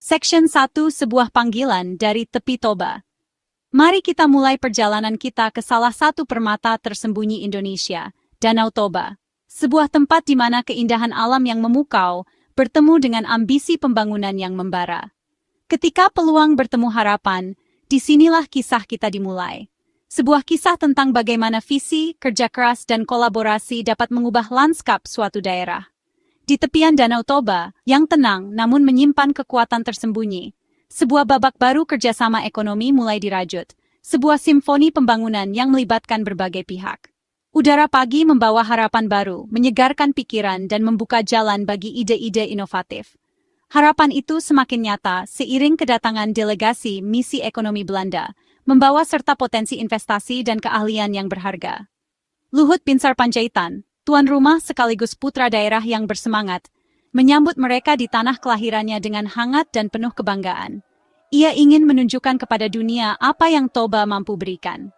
Section 1 Sebuah panggilan dari tepi Toba. Mari kita mulai perjalanan kita ke salah satu permata tersembunyi Indonesia, Danau Toba. Sebuah tempat di mana keindahan alam yang memukau bertemu dengan ambisi pembangunan yang membara. Ketika peluang bertemu harapan, disinilah kisah kita dimulai. Sebuah kisah tentang bagaimana visi, kerja keras, dan kolaborasi dapat mengubah lanskap suatu daerah. Di tepian Danau Toba, yang tenang namun menyimpan kekuatan tersembunyi, sebuah babak baru kerjasama ekonomi mulai dirajut, sebuah simfoni pembangunan yang melibatkan berbagai pihak. Udara pagi membawa harapan baru, menyegarkan pikiran dan membuka jalan bagi ide-ide inovatif. Harapan itu semakin nyata seiring kedatangan delegasi misi ekonomi Belanda, membawa serta potensi investasi dan keahlian yang berharga. Luhut Binsar Panjaitan, tuan rumah sekaligus putra daerah yang bersemangat, menyambut mereka di tanah kelahirannya dengan hangat dan penuh kebanggaan. Ia ingin menunjukkan kepada dunia apa yang Toba mampu berikan.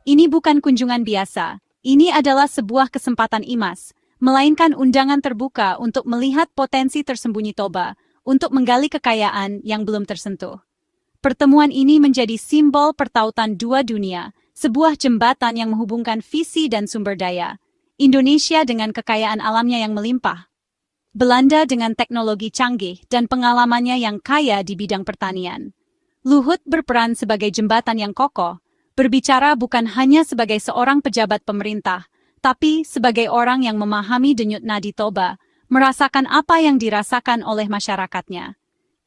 Ini bukan kunjungan biasa, ini adalah sebuah kesempatan emas, melainkan undangan terbuka untuk melihat potensi tersembunyi Toba, untuk menggali kekayaan yang belum tersentuh. Pertemuan ini menjadi simbol pertautan dua dunia, sebuah jembatan yang menghubungkan visi dan sumber daya. Indonesia dengan kekayaan alamnya yang melimpah, Belanda dengan teknologi canggih dan pengalamannya yang kaya di bidang pertanian. Luhut berperan sebagai jembatan yang kokoh, berbicara bukan hanya sebagai seorang pejabat pemerintah, tapi sebagai orang yang memahami denyut nadi Toba, merasakan apa yang dirasakan oleh masyarakatnya.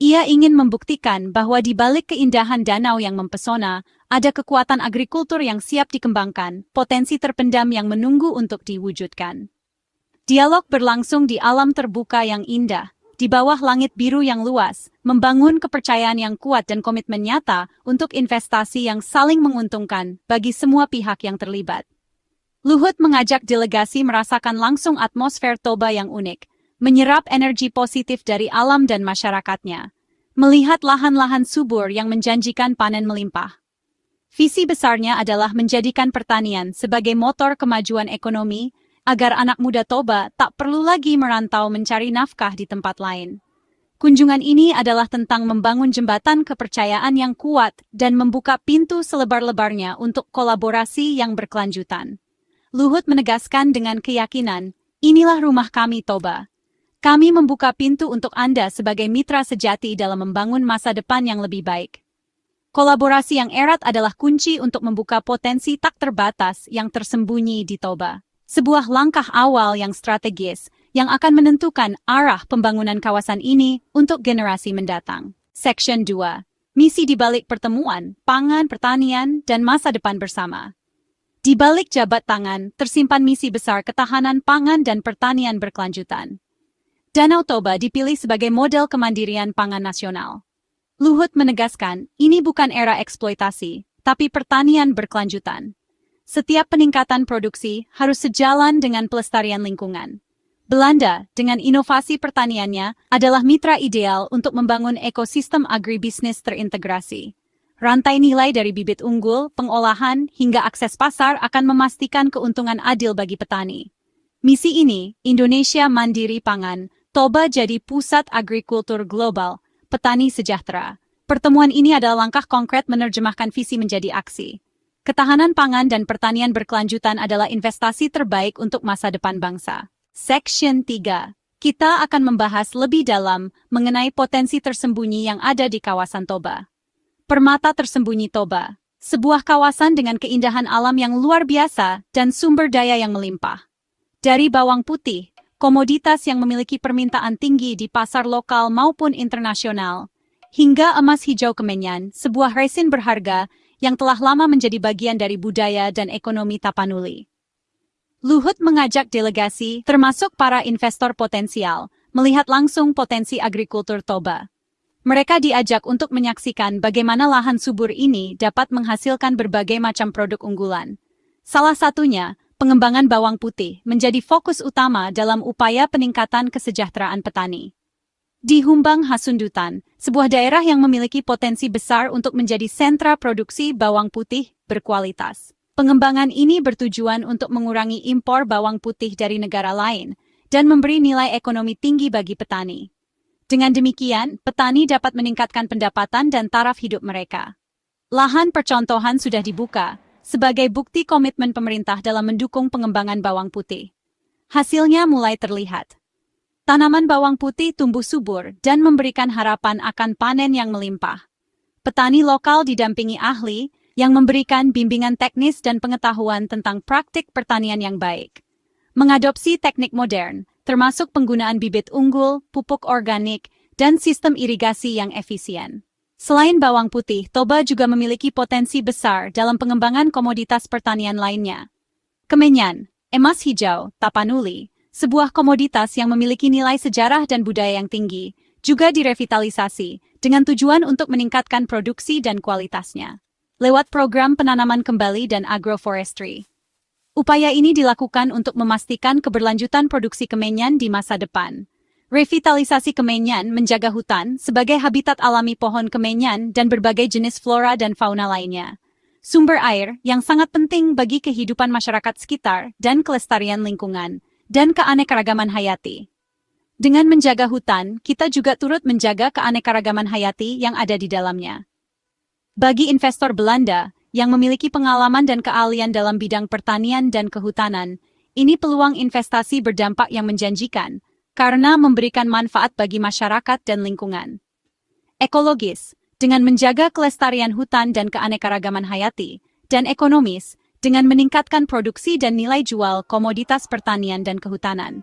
Ia ingin membuktikan bahwa di balik keindahan danau yang mempesona, ada kekuatan agrikultur yang siap dikembangkan, potensi terpendam yang menunggu untuk diwujudkan. Dialog berlangsung di alam terbuka yang indah, di bawah langit biru yang luas, membangun kepercayaan yang kuat dan komitmen nyata untuk investasi yang saling menguntungkan bagi semua pihak yang terlibat. Luhut mengajak delegasi merasakan langsung atmosfer Toba yang unik, menyerap energi positif dari alam dan masyarakatnya, melihat lahan-lahan subur yang menjanjikan panen melimpah. Visi besarnya adalah menjadikan pertanian sebagai motor kemajuan ekonomi, agar anak muda Toba tak perlu lagi merantau mencari nafkah di tempat lain. Kunjungan ini adalah tentang membangun jembatan kepercayaan yang kuat dan membuka pintu selebar-lebarnya untuk kolaborasi yang berkelanjutan. Luhut menegaskan dengan keyakinan, inilah rumah kami Toba. Kami membuka pintu untuk Anda sebagai mitra sejati dalam membangun masa depan yang lebih baik. Kolaborasi yang erat adalah kunci untuk membuka potensi tak terbatas yang tersembunyi di Toba. Sebuah langkah awal yang strategis yang akan menentukan arah pembangunan kawasan ini untuk generasi mendatang. Section 2. Misi di balik pertemuan, pangan, pertanian, dan masa depan bersama. Di balik jabat tangan, tersimpan misi besar ketahanan pangan dan pertanian berkelanjutan. Danau Toba dipilih sebagai model kemandirian pangan nasional. Luhut menegaskan, ini bukan era eksploitasi, tapi pertanian berkelanjutan. Setiap peningkatan produksi harus sejalan dengan pelestarian lingkungan. Belanda, dengan inovasi pertaniannya, adalah mitra ideal untuk membangun ekosistem agribisnis terintegrasi. Rantai nilai dari bibit unggul, pengolahan, hingga akses pasar akan memastikan keuntungan adil bagi petani. Misi ini, Indonesia Mandiri Pangan, Toba jadi pusat agrikultur global, petani sejahtera. Pertemuan ini adalah langkah konkret menerjemahkan visi menjadi aksi. Ketahanan pangan dan pertanian berkelanjutan adalah investasi terbaik untuk masa depan bangsa. Section 3. Kita akan membahas lebih dalam mengenai potensi tersembunyi yang ada di kawasan Toba. Permata tersembunyi Toba, sebuah kawasan dengan keindahan alam yang luar biasa dan sumber daya yang melimpah. Dari bawang putih, komoditas yang memiliki permintaan tinggi di pasar lokal maupun internasional, hingga emas hijau Kemenyan, sebuah resin berharga yang telah lama menjadi bagian dari budaya dan ekonomi Tapanuli. Luhut mengajak delegasi, termasuk para investor potensial, melihat langsung potensi agrikultur Toba. Mereka diajak untuk menyaksikan bagaimana lahan subur ini dapat menghasilkan berbagai macam produk unggulan. Salah satunya, pengembangan bawang putih menjadi fokus utama dalam upaya peningkatan kesejahteraan petani. Di Humbang Hasundutan, sebuah daerah yang memiliki potensi besar untuk menjadi sentra produksi bawang putih berkualitas. Pengembangan ini bertujuan untuk mengurangi impor bawang putih dari negara lain dan memberi nilai ekonomi tinggi bagi petani. Dengan demikian, petani dapat meningkatkan pendapatan dan taraf hidup mereka. Lahan percontohan sudah dibuka, sebagai bukti komitmen pemerintah dalam mendukung pengembangan bawang putih. Hasilnya mulai terlihat. Tanaman bawang putih tumbuh subur dan memberikan harapan akan panen yang melimpah. Petani lokal didampingi ahli yang memberikan bimbingan teknis dan pengetahuan tentang praktik pertanian yang baik. Mengadopsi teknik modern, termasuk penggunaan bibit unggul, pupuk organik, dan sistem irigasi yang efisien. Selain bawang putih, Toba juga memiliki potensi besar dalam pengembangan komoditas pertanian lainnya. Kemenyan, emas hijau, tapanuli, sebuah komoditas yang memiliki nilai sejarah dan budaya yang tinggi, juga direvitalisasi dengan tujuan untuk meningkatkan produksi dan kualitasnya lewat program penanaman kembali dan agroforestry. Upaya ini dilakukan untuk memastikan keberlanjutan produksi kemenyan di masa depan. Revitalisasi kemenyan menjaga hutan sebagai habitat alami pohon kemenyan dan berbagai jenis flora dan fauna lainnya. Sumber air yang sangat penting bagi kehidupan masyarakat sekitar dan kelestarian lingkungan, dan keanekaragaman hayati. Dengan menjaga hutan, kita juga turut menjaga keanekaragaman hayati yang ada di dalamnya. Bagi investor Belanda, yang memiliki pengalaman dan keahlian dalam bidang pertanian dan kehutanan, ini peluang investasi berdampak yang menjanjikan, karena memberikan manfaat bagi masyarakat dan lingkungan. Ekologis, dengan menjaga kelestarian hutan dan keanekaragaman hayati, dan ekonomis, dengan meningkatkan produksi dan nilai jual komoditas pertanian dan kehutanan.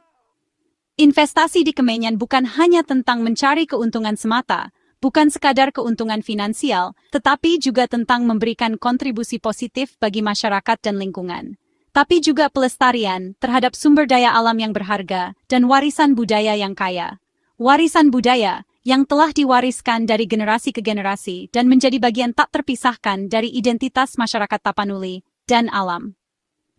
Investasi di kemenyan bukan hanya tentang mencari keuntungan semata, bukan sekadar keuntungan finansial, tetapi juga tentang memberikan kontribusi positif bagi masyarakat dan lingkungan. Tapi juga pelestarian terhadap sumber daya alam yang berharga dan warisan budaya yang kaya. Warisan budaya yang telah diwariskan dari generasi ke generasi dan menjadi bagian tak terpisahkan dari identitas masyarakat Tapanuli dan alam.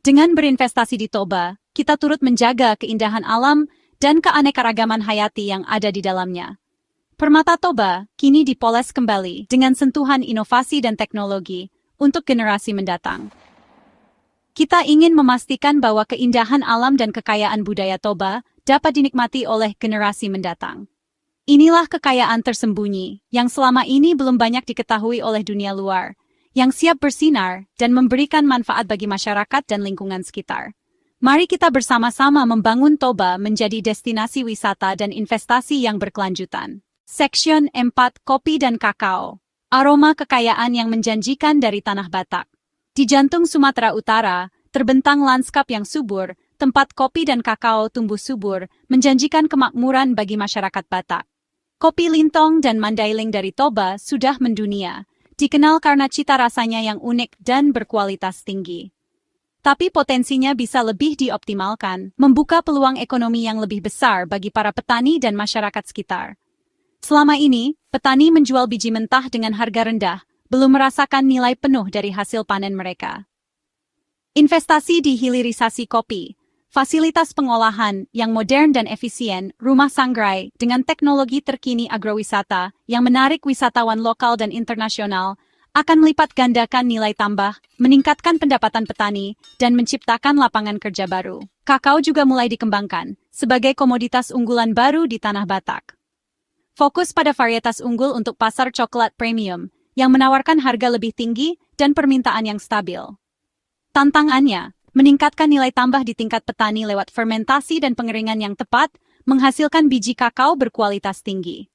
Dengan berinvestasi di Toba, kita turut menjaga keindahan alam dan keanekaragaman hayati yang ada di dalamnya. Permata Toba kini dipoles kembali dengan sentuhan inovasi dan teknologi untuk generasi mendatang. Kita ingin memastikan bahwa keindahan alam dan kekayaan budaya Toba dapat dinikmati oleh generasi mendatang. Inilah kekayaan tersembunyi yang selama ini belum banyak diketahui oleh dunia luar, yang siap bersinar dan memberikan manfaat bagi masyarakat dan lingkungan sekitar. Mari kita bersama-sama membangun Toba menjadi destinasi wisata dan investasi yang berkelanjutan. Section 4, Kopi dan Kakao. Aroma kekayaan yang menjanjikan dari Tanah Batak. Di jantung Sumatera Utara, terbentang lanskap yang subur, tempat kopi dan kakao tumbuh subur, menjanjikan kemakmuran bagi masyarakat Batak. Kopi Lintong dan Mandailing dari Toba sudah mendunia, dikenal karena cita rasanya yang unik dan berkualitas tinggi. Tapi potensinya bisa lebih dioptimalkan, membuka peluang ekonomi yang lebih besar bagi para petani dan masyarakat sekitar. Selama ini, petani menjual biji mentah dengan harga rendah, belum merasakan nilai penuh dari hasil panen mereka. Investasi di hilirisasi kopi, fasilitas pengolahan yang modern dan efisien, rumah sangrai dengan teknologi terkini agrowisata yang menarik wisatawan lokal dan internasional, akan melipat gandakan nilai tambah, meningkatkan pendapatan petani, dan menciptakan lapangan kerja baru. Kakao juga mulai dikembangkan sebagai komoditas unggulan baru di Tanah Batak. Fokus pada varietas unggul untuk pasar coklat premium, yang menawarkan harga lebih tinggi dan permintaan yang stabil. Tantangannya, meningkatkan nilai tambah di tingkat petani lewat fermentasi dan pengeringan yang tepat, menghasilkan biji kakao berkualitas tinggi.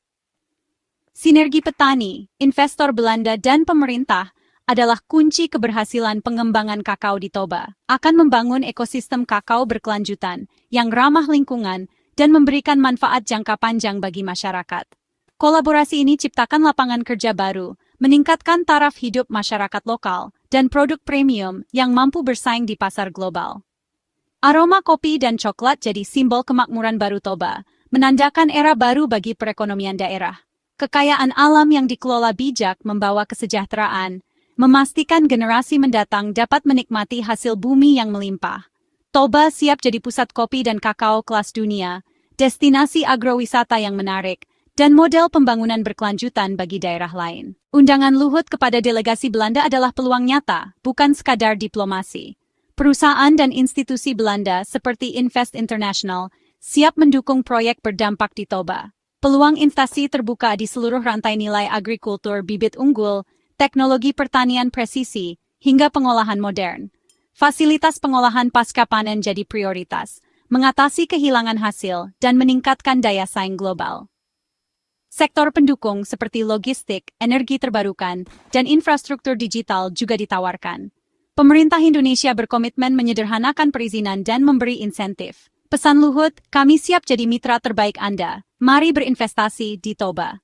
Sinergi petani, investor Belanda dan pemerintah adalah kunci keberhasilan pengembangan kakao di Toba. Akan membangun ekosistem kakao berkelanjutan, yang ramah lingkungan, dan memberikan manfaat jangka panjang bagi masyarakat. Kolaborasi ini ciptakan lapangan kerja baru, meningkatkan taraf hidup masyarakat lokal, dan produk premium yang mampu bersaing di pasar global. Aroma kopi dan coklat jadi simbol kemakmuran baru Toba, menandakan era baru bagi perekonomian daerah. Kekayaan alam yang dikelola bijak membawa kesejahteraan, memastikan generasi mendatang dapat menikmati hasil bumi yang melimpah. Toba siap jadi pusat kopi dan kakao kelas dunia, destinasi agrowisata yang menarik, dan model pembangunan berkelanjutan bagi daerah lain. Undangan Luhut kepada delegasi Belanda adalah peluang nyata, bukan sekadar diplomasi. Perusahaan dan institusi Belanda seperti Invest International siap mendukung proyek berdampak di Toba. Peluang investasi terbuka di seluruh rantai nilai agrikultur bibit unggul, teknologi pertanian presisi, hingga pengolahan modern. Fasilitas pengolahan pasca panen jadi prioritas, mengatasi kehilangan hasil dan meningkatkan daya saing global. Sektor pendukung seperti logistik, energi terbarukan, dan infrastruktur digital juga ditawarkan. Pemerintah Indonesia berkomitmen menyederhanakan perizinan dan memberi insentif. Pesan Luhut, kami siap jadi mitra terbaik Anda. Mari berinvestasi di Toba.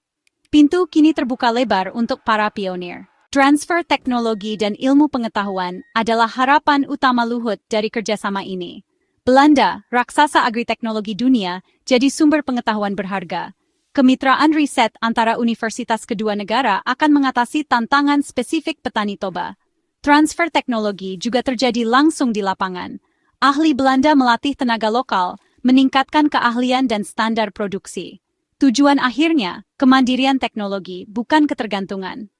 Pintu kini terbuka lebar untuk para pionir. Transfer teknologi dan ilmu pengetahuan adalah harapan utama Luhut dari kerjasama ini. Belanda, raksasa agriteknologi dunia, jadi sumber pengetahuan berharga. Kemitraan riset antara universitas kedua negara akan mengatasi tantangan spesifik petani Toba. Transfer teknologi juga terjadi langsung di lapangan. Ahli Belanda melatih tenaga lokal, meningkatkan keahlian dan standar produksi. Tujuan akhirnya, kemandirian teknologi, bukan ketergantungan.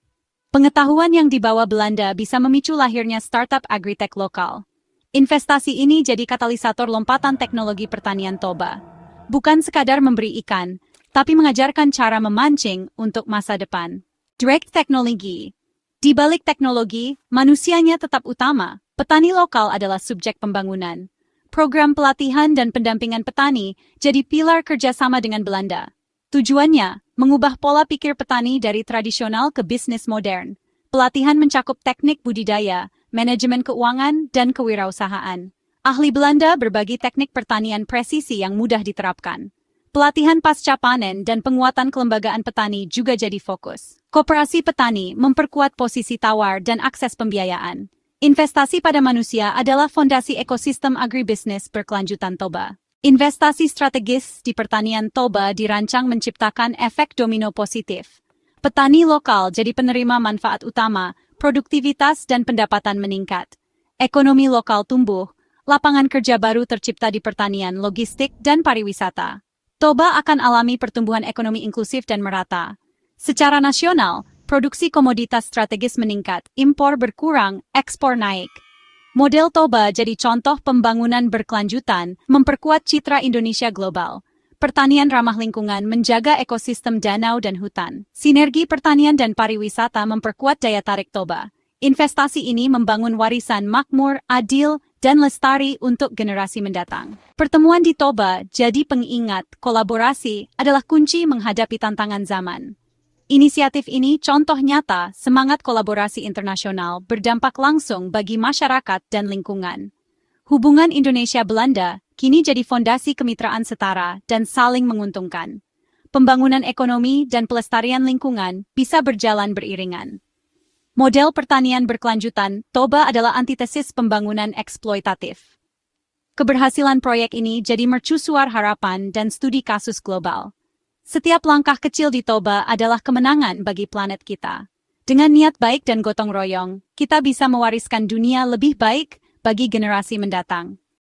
Pengetahuan yang dibawa Belanda bisa memicu lahirnya startup agritech lokal. Investasi ini jadi katalisator lompatan teknologi pertanian Toba. Bukan sekadar memberi ikan, tapi mengajarkan cara memancing untuk masa depan. Direct teknologi. Di balik teknologi, manusianya tetap utama. Petani lokal adalah subjek pembangunan. Program pelatihan dan pendampingan petani jadi pilar kerjasama dengan Belanda. Tujuannya, mengubah pola pikir petani dari tradisional ke bisnis modern. Pelatihan mencakup teknik budidaya, manajemen keuangan, dan kewirausahaan. Ahli Belanda berbagi teknik pertanian presisi yang mudah diterapkan. Pelatihan pasca panen dan penguatan kelembagaan petani juga jadi fokus. Koperasi petani memperkuat posisi tawar dan akses pembiayaan. Investasi pada manusia adalah fondasi ekosistem agribisnis berkelanjutan Toba. Investasi strategis di pertanian Toba dirancang menciptakan efek domino positif. Petani lokal jadi penerima manfaat utama, produktivitas dan pendapatan meningkat. Ekonomi lokal tumbuh, lapangan kerja baru tercipta di pertanian, logistik, dan pariwisata. Toba akan alami pertumbuhan ekonomi inklusif dan merata. Secara nasional, produksi komoditas strategis meningkat, impor berkurang, ekspor naik. Model Toba jadi contoh pembangunan berkelanjutan, memperkuat citra Indonesia global. Pertanian ramah lingkungan menjaga ekosistem danau dan hutan. Sinergi pertanian dan pariwisata memperkuat daya tarik Toba. Investasi ini membangun warisan makmur, adil, dan lestari untuk generasi mendatang. Pertemuan di Toba jadi pengingat kolaborasi adalah kunci menghadapi tantangan zaman. Inisiatif ini contoh nyata semangat kolaborasi internasional berdampak langsung bagi masyarakat dan lingkungan. Hubungan Indonesia-Belanda kini jadi fondasi kemitraan setara dan saling menguntungkan. Pembangunan ekonomi dan pelestarian lingkungan bisa berjalan beriringan. Model pertanian berkelanjutan, Toba adalah antitesis pembangunan eksploitatif. Keberhasilan proyek ini jadi mercusuar harapan dan studi kasus global. Setiap langkah kecil di Toba adalah kemenangan bagi planet kita. Dengan niat baik dan gotong royong, kita bisa mewariskan dunia lebih baik bagi generasi mendatang.